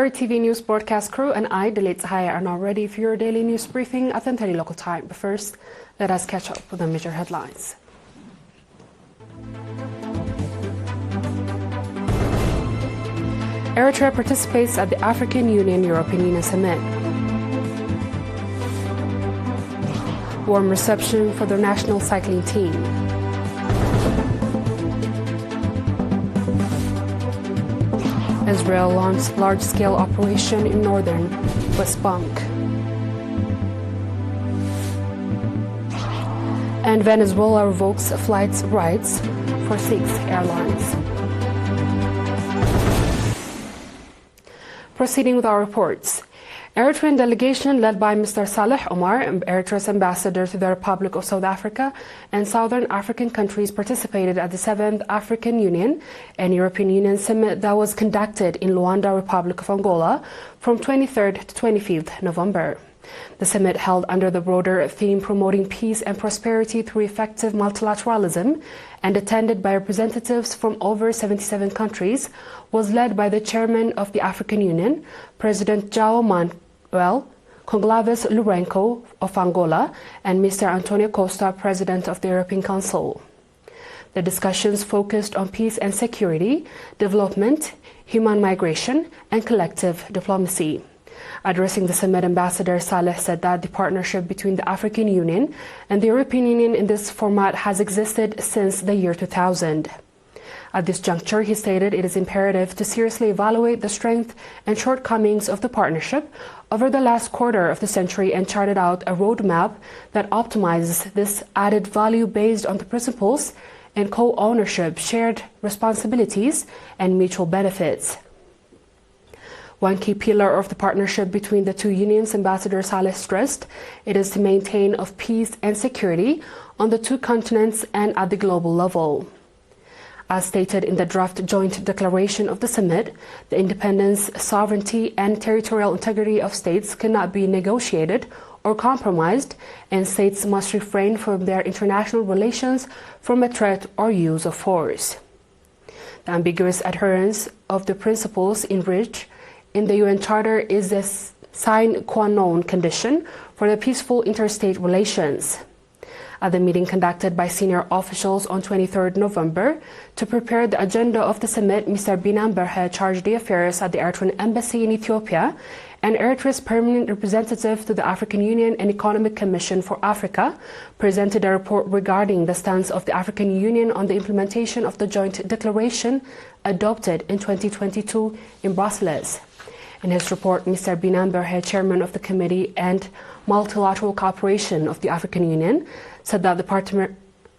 ERi-TV news broadcast crew and I, Delit Sahaya, are now ready for your daily news briefing at 10:30 local time. But first, let us catch up with the major headlines. Eritrea participates at the African Union-European Union Summit. Warm reception for the national cycling team. Israel launched large-scale operation in northern West Bank. And Venezuela revokes flights rights for 6 airlines. Proceeding with our reports. Eritrean delegation led by Mr. Saleh Omar, Eritrea's ambassador to the Republic of South Africa and Southern African countries, participated at the 7th African Union and European Union Summit that was conducted in Luanda, Republic of Angola from 23rd to 25th November. The summit, held under the broader theme promoting peace and prosperity through effective multilateralism and attended by representatives from over 77 countries, was led by the chairman of the African Union, President João Manuel Conglaves Lourenço of Angola, and Mr. Antonio Costa, President of the European Council. The discussions focused on peace and security, development, human migration, and collective diplomacy. Addressing the summit, Ambassador Saleh said that the partnership between the African Union and the European Union in this format has existed since the year 2000. At this juncture, he stated it is imperative to seriously evaluate the strength and shortcomings of the partnership over the last quarter of the century and charted out a roadmap that optimizes this added value based on the principles and co-ownership, shared responsibilities, and mutual benefits. One key pillar of the partnership between the two unions, Ambassador Saleh stressed, it is the maintain of peace and security on the two continents and at the global level. As stated in the draft joint declaration of the summit, the independence, sovereignty, and territorial integrity of states cannot be negotiated or compromised, and states must refrain from their international relations from a threat or use of force. The ambiguous adherence of the principles enriched in the UN Charter is a sine qua non condition for the peaceful interstate relations. At the meeting conducted by senior officials on 23rd November to prepare the agenda of the summit, Mr. Binan Berhe charged the affairs at the Eritrean Embassy in Ethiopia and Eritrea's permanent representative to the African Union and Economic Commission for Africa presented a report regarding the stance of the African Union on the implementation of the joint declaration adopted in 2022 in Brussels. In his report, Mr. Binan Berhe, chairman of the Committee and Multilateral Cooperation of the African Union, said that the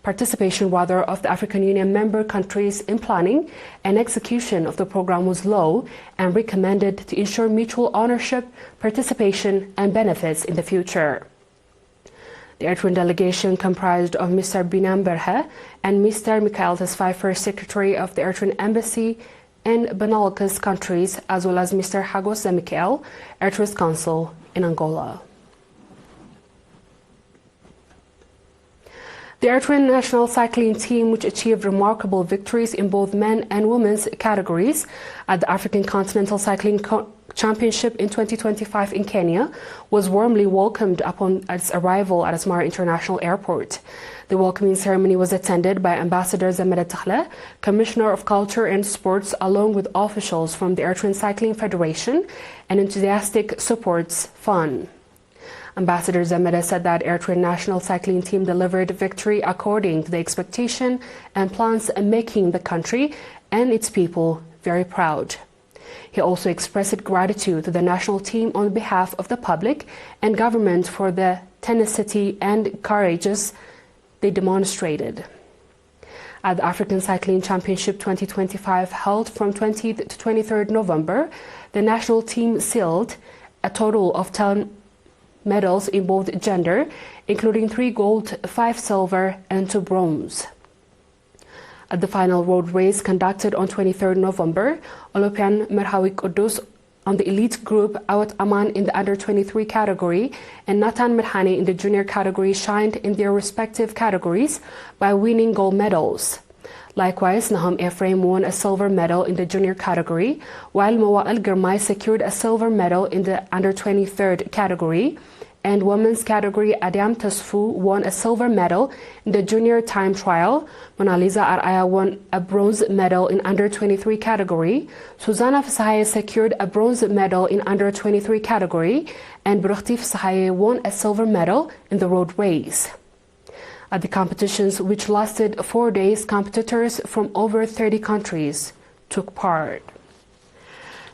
participation of the African Union member countries in planning and execution of the program was low and recommended to ensure mutual ownership, participation, and benefits in the future. The Eritrean delegation, comprised of Mr. Binan Berhe and Mr. Mikhail Tesfaye, Secretary of the Eritrean Embassy in Benelux countries, as well as Mr. Hagos Zemikiel, Eritrea's consul in Angola. The Eritrean national cycling team, which achieved remarkable victories in both men and women's categories at the African Continental Cycling Championship in 2025 in Kenya, was warmly welcomed upon its arrival at Asmara International Airport. The welcoming ceremony was attended by Ambassador Zemede Takhle, Commissioner of Culture and Sports, along with officials from the Eritrean Cycling Federation and Enthusiastic Supports Fund. Ambassador Zemede said that Eritrean national cycling team delivered victory according to the expectation and plans, making the country and its people very proud. He also expressed gratitude to the national team on behalf of the public and government for the tenacity and courage they demonstrated. At the African Cycling Championship 2025, held from 20th to 23rd November, the national team sealed a total of 10 medals in both gender, including 3 gold, 5 silver, and 2 bronze. At the final road race conducted on 23rd November, Olympian Merhawi Kudus on the elite group, Awat Aman in the under-23 category, and Nathan Merhani in the junior category shined in their respective categories by winning gold medals. Likewise, Nahum Ephraim won a silver medal in the junior category, while Mawa'il Girmay secured a silver medal in the under-23 category. And women's category, Adiam Tasfu won a silver medal in the junior time trial. Mona Lisa Araya won a bronze medal in under-23 category. Susanna Fsahaye secured a bronze medal in under-23 category. And Brukhti Fsahaye won a silver medal in the road race. At the competitions, which lasted 4 days, competitors from over 30 countries took part.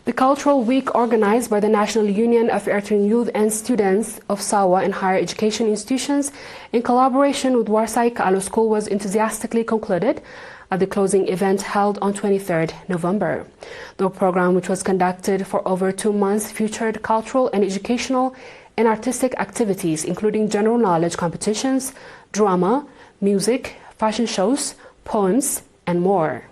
The Cultural Week, organized by the National Union of Eritrean Youth and Students of Sawa and Higher Education Institutions in collaboration with Warsai Ka'alo School, was enthusiastically concluded at the closing event held on 23rd November. The program, which was conducted for over 2 months, featured cultural and educational and artistic activities, including general knowledge competitions, drama, music, fashion shows, poems, and more.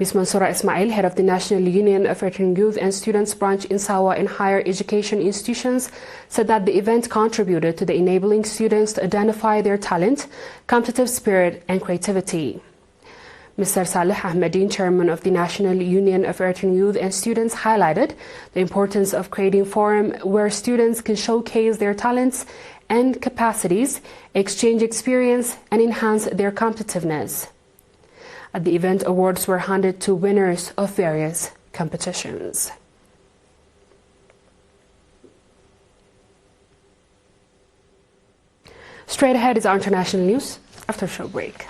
Ms. Mansoura Ismail, head of the National Union of Eritrean Youth and Students branch in Sawa and Higher Education Institutions, said that the event contributed to the enabling students to identify their talent, competitive spirit, and creativity. Mr. Saleh Ahmedin, chairman of the National Union of Eritrean Youth and Students, highlighted the importance of creating a forum where students can showcase their talents and capacities, exchange experience, and enhance their competitiveness. At the event, awards were handed to winners of various competitions. Straight ahead is our international news after a short break.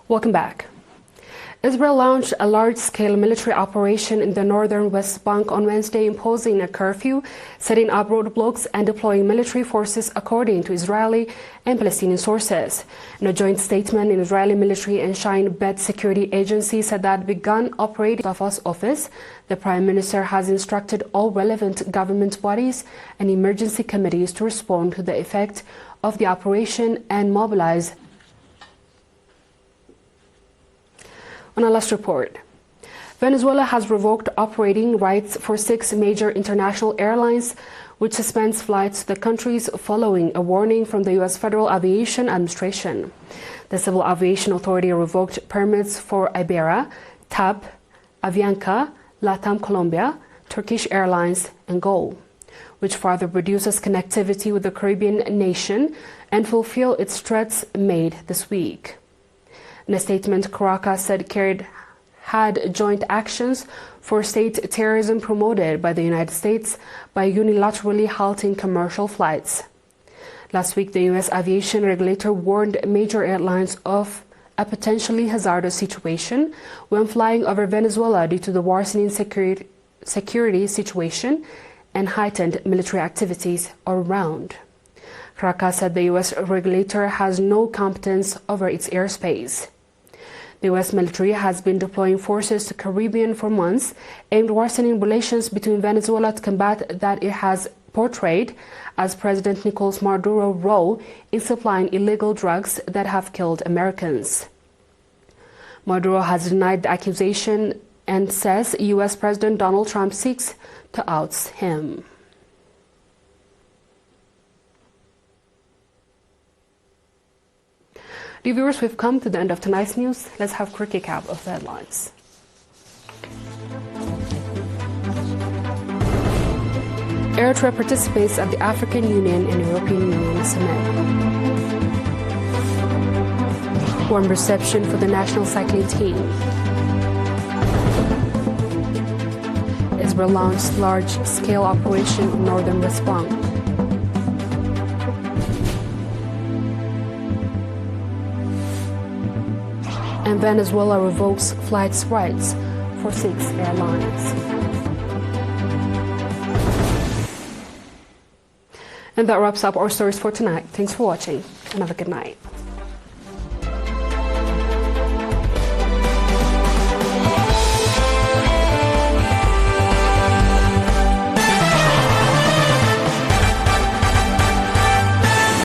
Welcome back. Israel launched a large-scale military operation in the northern West Bank on Wednesday, imposing a curfew, setting up roadblocks, and deploying military forces, according to Israeli and Palestinian sources. In a joint statement, an Israeli military and Shin Bet security agency said that begun operating Mustafa's office. The Prime Minister has instructed all relevant government bodies and emergency committees to respond to the effect of the operation and mobilize. On a last report, Venezuela has revoked operating rights for 6 major international airlines, which suspends flights to the countries following a warning from the U.S. Federal Aviation Administration. The Civil Aviation Authority revoked permits for Iberia, TAP, Avianca, LATAM Colombia, Turkish Airlines, and GOL, which further reduces connectivity with the Caribbean nation and fulfill its threats made this week. In a statement, Caracas said CARID had joint actions for state terrorism promoted by the United States by unilaterally halting commercial flights. Last week, the U.S. aviation regulator warned major airlines of a potentially hazardous situation when flying over Venezuela due to the worsening security situation and heightened military activities all around. Caracas said the U.S. regulator has no competence over its airspace. The U.S. military has been deploying forces to the Caribbean for months, aimed at worsening relations between Venezuela to combat that it has portrayed as President Nicolás Maduro's role in supplying illegal drugs that have killed Americans. Maduro has denied the accusation and says U.S. President Donald Trump seeks to oust him. Dear viewers, we've come to the end of tonight's news. Let's have a quick recap of the headlines. Eritrea participates at the African Union and European Union Summit. Warm reception for the national cycling team. Israel launched large-scale operation in northern West Bank. And Venezuela revokes flights rights for 6 airlines. And that wraps up our stories for tonight. Thanks for watching and have a good night.